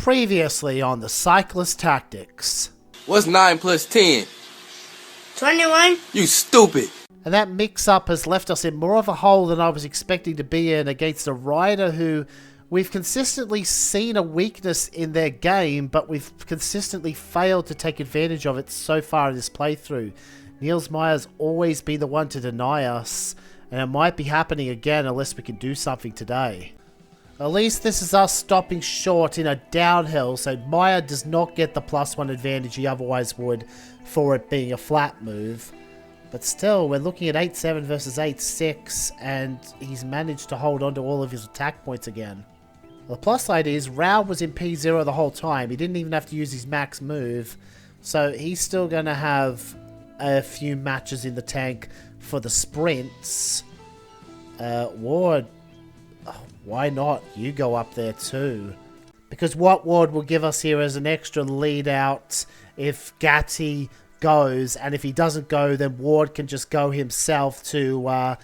Previously on the Cyclist Tactics. What's 9 plus 10? 21. You stupid. And that mix-up has left us in more of a hole than I was expecting to be in against a rider who we've consistently seen a weakness in their game, but we've consistently failed to take advantage of it so far in this playthrough. Niels Maier's always been the one to deny us, and it might be happening again unless we can do something today. At least this is us stopping short in a downhill, so Maier does not get the +1 advantage he otherwise would for it being a flat move. But still, we're looking at 8-7 versus 8-6, and he's managed to hold on to all of his attack points again. The plus side is, Rao was in P0 the whole time. He didn't even have to use his max move, so he's still going to have a few matches in the tank for the sprints. Ward, why not? You go up there too. Because what Ward will give us here is an extra lead out if Gatti goes, and if he doesn't go, then Ward can just go himself to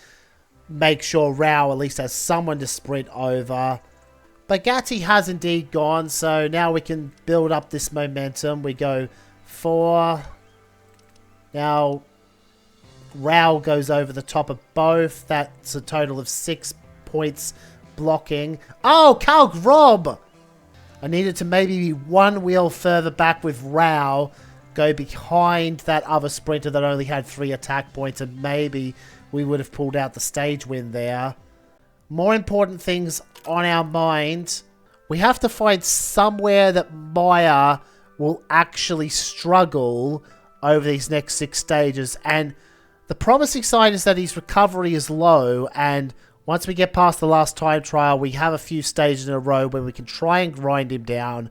make sure Rao at least has someone to sprint over. But Gatti has indeed gone, so now we can build up this momentum. We go 4. Now Rao goes over the top of both. That's a total of 6 points blocking. Oh, Carl Grob! I needed to maybe be one wheel further back with Rao, go behind that other sprinter that only had 3 attack points, and maybe we would have pulled out the stage win there. More important things on our mind. We have to find somewhere that Maier will actually struggle over these next 6 stages, and the promising sign is that his recovery is low, and once we get past the last time trial, we have a few stages in a row where we can try and grind him down.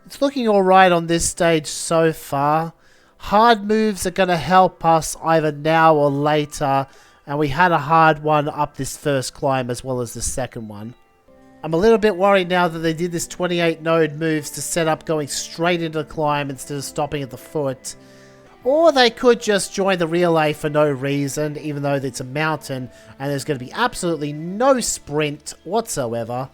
It's looking alright on this stage so far. Hard moves are going to help us either now or later, and we had a hard one up this first climb as well as the second one. I'm a little bit worried now that they did this 28 node moves to set up going straight into the climb instead of stopping at the foot. Or they could just join the relay for no reason, even though it's a mountain and there's going to be absolutely no sprint whatsoever.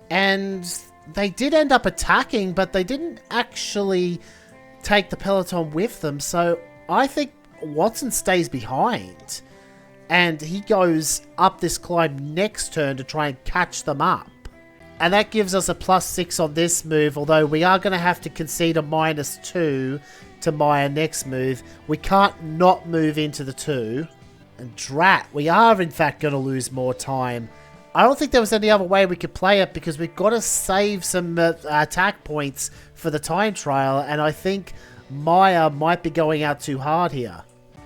And they did end up attacking, but they didn't actually take the peloton with them. So I think Watson stays behind. And he goes up this climb next turn to try and catch them up. And that gives us a +6 on this move, although we are going to have to concede a -2 to Maier next move. We can't not move into the 2. And drat, we are in fact going to lose more time. I don't think there was any other way we could play it, because we've got to save some attack points for the time trial, and I think Maier might be going out too hard here.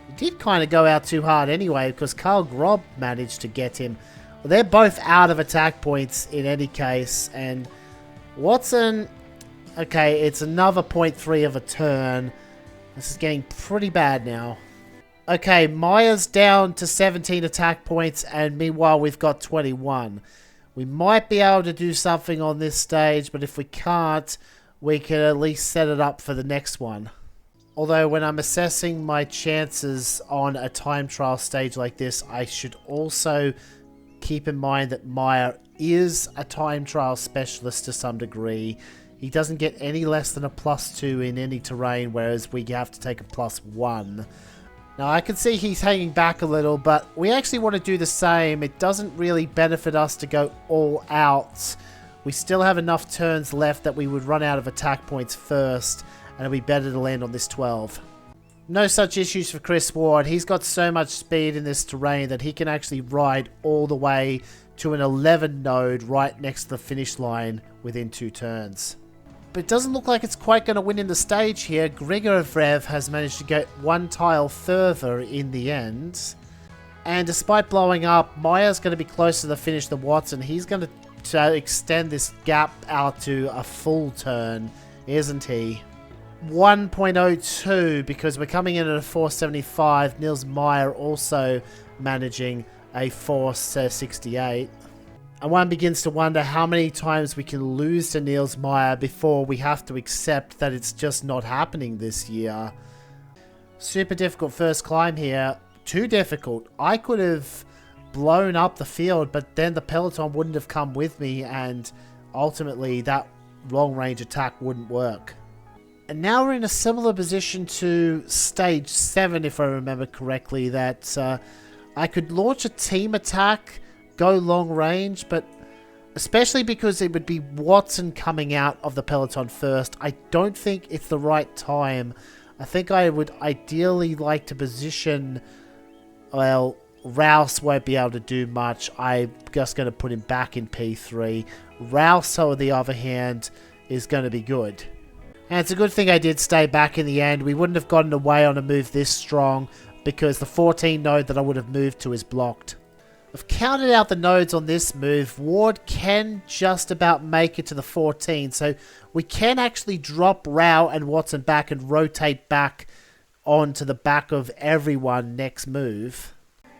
He did kind of go out too hard anyway, because Carl Grob managed to get him. Well, they're both out of attack points in any case, and Watson, okay, it's another 0.3 of a turn. This is getting pretty bad now. Okay, Maier's down to 17 attack points, and meanwhile we've got 21. We might be able to do something on this stage, but if we can't, we can at least set it up for the next one. Although when I'm assessing my chances on a time trial stage like this, I should also keep in mind that Maier is a time trial specialist to some degree. He doesn't get any less than a +2 in any terrain, whereas we have to take a +1. Now, I can see he's hanging back a little, but we actually want to do the same. It doesn't really benefit us to go all out. We still have enough turns left that we would run out of attack points first, and it'd be better to land on this 12. No such issues for Chris Ward. He's got so much speed in this terrain that he can actually ride all the way to an 11 node right next to the finish line within 2 turns. But it doesn't look like it's quite going to win in the stage here. Grigoriev has managed to get 1 tile further in the end. And despite blowing up, Maier's going to be closer to the finish than Watson. He's going to extend this gap out to a full turn, isn't he? 1.02, because we're coming in at a 475. Niels Maier also managing a 468. And one begins to wonder how many times we can lose to Niels Maier before we have to accept that it's just not happening this year. Super difficult first climb here. Too difficult. I could have blown up the field, but then the peloton wouldn't have come with me, and ultimately that long-range attack wouldn't work. And now we're in a similar position to stage 7, if I remember correctly, that I could launch a team attack, go long range, but especially because it would be Watson coming out of the peloton first, I don't think it's the right time. I think I would ideally like to position, well, Rouse won't be able to do much. I'm just going to put him back in P3. Rouse, on the other hand, is going to be good. And it's a good thing I did stay back in the end. We wouldn't have gotten away on a move this strong because the 14 node that I would have moved to is blocked. I've counted out the nodes on this move. Ward can just about make it to the 14, so we can actually drop Rao and Watson back and rotate back onto the back of everyone next move.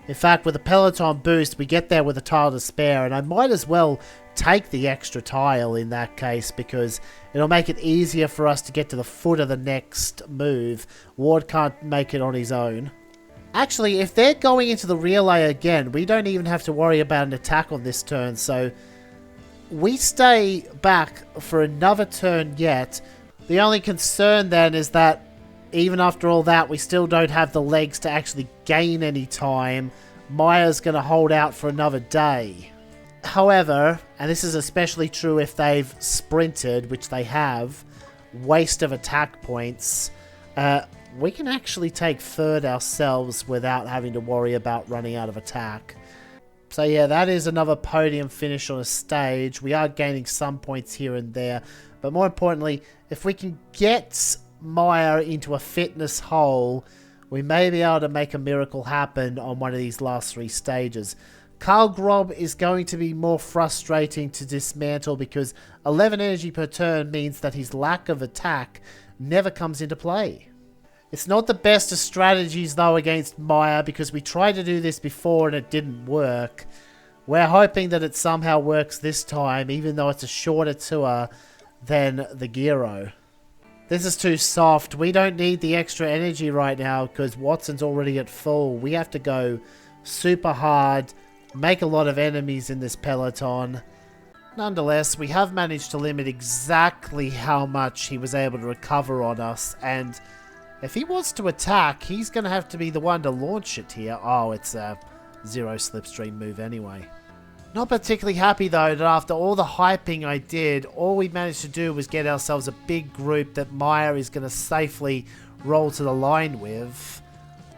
In fact, with a peloton boost, we get there with a tile to spare, and I might as well take the extra tile in that case because it'll make it easier for us to get to the foot of the next move. Ward can't make it on his own. Actually, if they're going into the relay again, we don't even have to worry about an attack on this turn, so we stay back for another turn yet. The only concern then is that even after all that, we still don't have the legs to actually gain any time. Maier's going to hold out for another day. However, and this is especially true if they've sprinted, which they have, waste of attack points, we can actually take third ourselves without having to worry about running out of attack. So yeah, that is another podium finish on a stage. We are gaining some points here and there, but more importantly, if we can get Maier into a fitness hole, we may be able to make a miracle happen on one of these last 3 stages. Karl Grob is going to be more frustrating to dismantle because 11 energy per turn means that his lack of attack never comes into play. It's not the best of strategies though against Maier because we tried to do this before and it didn't work. We're hoping that it somehow works this time, even though it's a shorter tour than the Giro. This is too soft. We don't need the extra energy right now because Watson's already at full. We have to go super hard, make a lot of enemies in this peloton. Nonetheless, we have managed to limit exactly how much he was able to recover on us, and if he wants to attack, he's going to have to be the one to launch it here. Oh, it's a 0 slipstream move anyway. Not particularly happy though that after all the hyping I did, all we managed to do was get ourselves a big group that Maier is going to safely roll to the line with.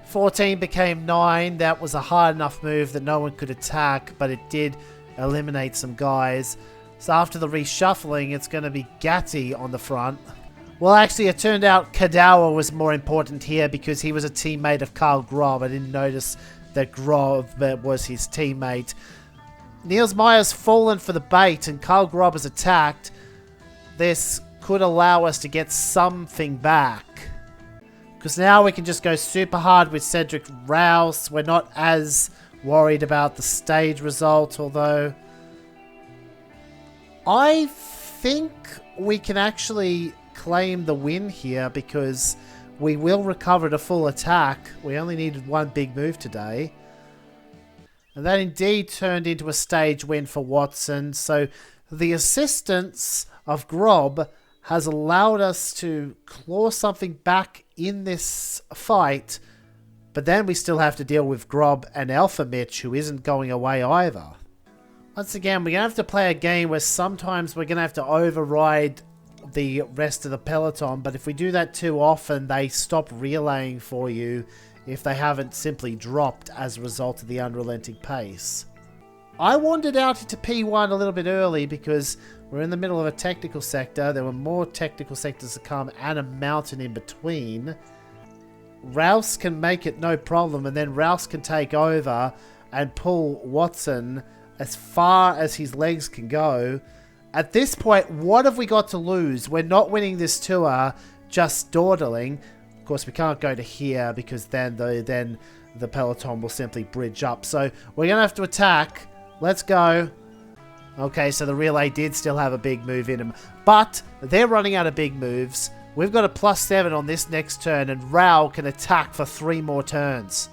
14 became 9. That was a hard enough move that no one could attack, but it did eliminate some guys. So after the reshuffling, it's going to be Gatti on the front. Well, actually, it turned out Kadawa was more important here because he was a teammate of Karl Grob. I didn't notice that Grob was his teammate. Niels Maier's fallen for the bait and Karl Grob is attacked. This could allow us to get something back. Because now we can just go super hard with Cedric Rouse. We're not as worried about the stage result, although I think we can actually claim the win here because we will recover to full attack. We only needed one big move today. And that indeed turned into a stage win for Watson. So the assistance of Grob has allowed us to claw something back in this fight. But then we still have to deal with Grob and Alpha Mitch, who isn't going away either. Once again, we're going to have to play a game where sometimes we're going to have to override the rest of the peloton, but if we do that too often, they stop relaying for you if they haven't simply dropped as a result of the unrelenting pace. I wandered out into P1 a little bit early because we're in the middle of a technical sector. There were more technical sectors to come and a mountain in between. Rouse can make it no problem, and then Rouse can take over and pull Watson as far as his legs can go. At this point, what have we got to lose? We're not winning this tour, just dawdling. Of course, we can't go to here because then the peloton will simply bridge up. So we're going to have to attack. Let's go. Okay, so the relay did still have a big move in him. But they're running out of big moves. We've got a +7 on this next turn, and Rao can attack for 3 more turns.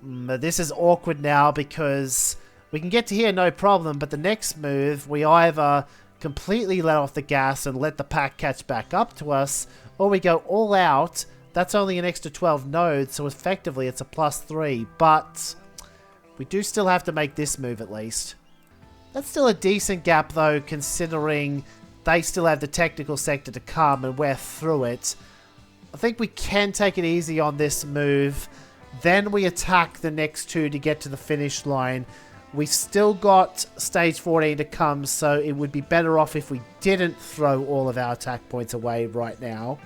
This is awkward now because we can get to here no problem, but the next move, we either completely let off the gas and let the pack catch back up to us, or we go all out. That's only an extra 12 nodes, so effectively it's a +3, but we do still have to make this move at least. That's still a decent gap though, considering they still have the technical sector to come and we're through it. I think we can take it easy on this move. Then we attack the next two to get to the finish line. We still got stage 14 to come, so it would be better off if we didn't throw all of our attack points away right now.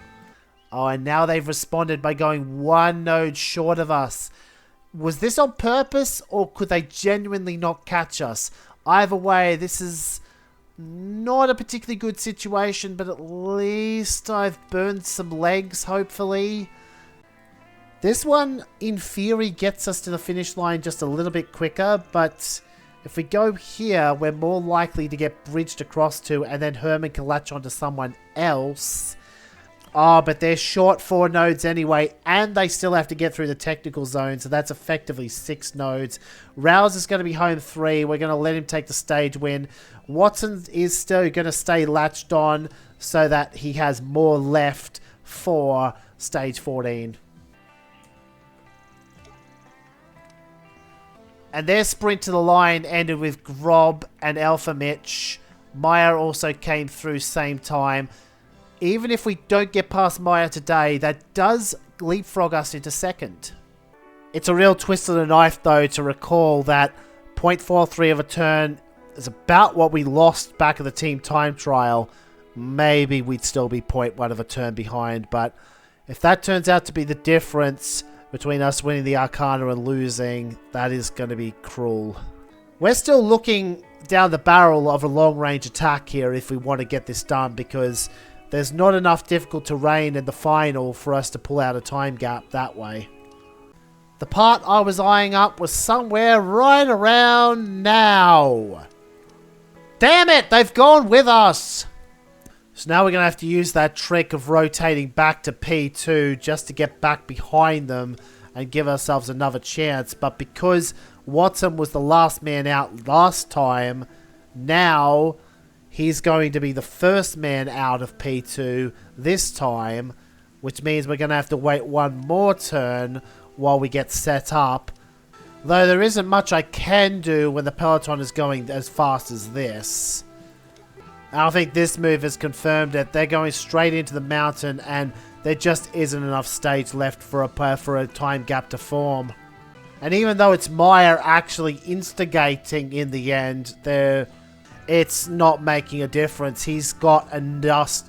Oh, and now they've responded by going one node short of us. Was this on purpose, or could they genuinely not catch us? Either way, this is not a particularly good situation, but at least I've burned some legs, hopefully. This one, in theory, gets us to the finish line just a little bit quicker, but if we go here, we're more likely to get bridged across to, and then Herman can latch onto someone else. Oh, but they're short 4 nodes anyway, and they still have to get through the technical zone, so that's effectively 6 nodes. Rouse is going to be home 3. We're going to let him take the stage win. Watson is still going to stay latched on so that he has more left for stage 14. And their sprint to the line ended with Grob and Alpha Mitch. Maier also came through same time. Even if we don't get past Maier today, that does leapfrog us into second. It's a real twist of the knife, though, to recall that 0.43 of a turn is about what we lost back at the team time trial. Maybe we'd still be 0.1 of a turn behind, but if that turns out to be the difference between us winning the Arcana and losing, that is going to be cruel. We're still looking down the barrel of a long-range attack here if we want to get this done, because there's not enough difficult terrain in the final for us to pull out a time gap that way. The part I was eyeing up was somewhere right around now. Damn it! They've gone with us! So now we're going to have to use that trick of rotating back to P2 just to get back behind them and give ourselves another chance. But because Watson was the last man out last time, now he's going to be the first man out of P2 this time, which means we're going to have to wait one more turn while we get set up. Though there isn't much I can do when the peloton is going as fast as this. I think this move has confirmed that they're going straight into the mountain and there just isn't enough stage left for a time gap to form. And even though it's Maier actually instigating in the end, it's not making a difference. He's got enough.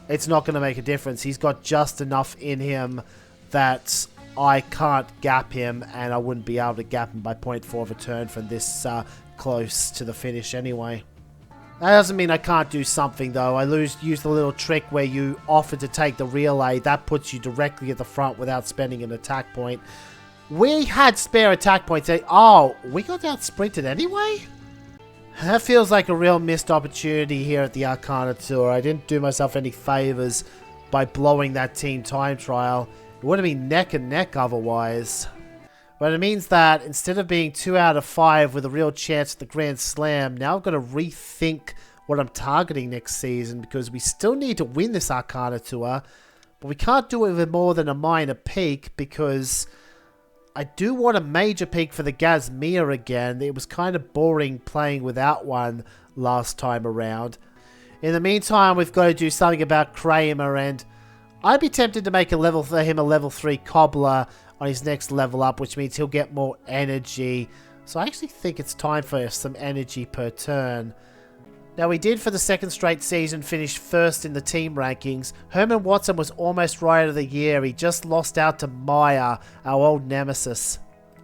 It's not going to make a difference. He's got just enough in him that I can't gap him, and I wouldn't be able to gap him by 0.4 of a turn from this close to the finish anyway. That doesn't mean I can't do something though. I use the little trick where you offer to take the relay. That puts you directly at the front without spending an attack point. We had spare attack points. Oh, we got out sprinted anyway? That feels like a real missed opportunity here at the Arcana Tour. I didn't do myself any favors by blowing that team time trial. It would have been neck and neck otherwise. But it means that instead of being 2 out of 5 with a real chance at the Grand Slam, now I've got to rethink what I'm targeting next season, because we still need to win this Arcana Tour, but we can't do it with more than a minor peak, because I do want a major peak for the Gazmir again. It was kind of boring playing without one last time around. In the meantime, we've got to do something about Kramer, and I'd be tempted to make him a level 3 cobbler on his next level up, which means he'll get more energy. So I actually think it's time for some energy per turn. Now, we did for the second straight season finish first in the team rankings. Herman Watson was almost Rider of the Year. He just lost out to Maier, our old nemesis.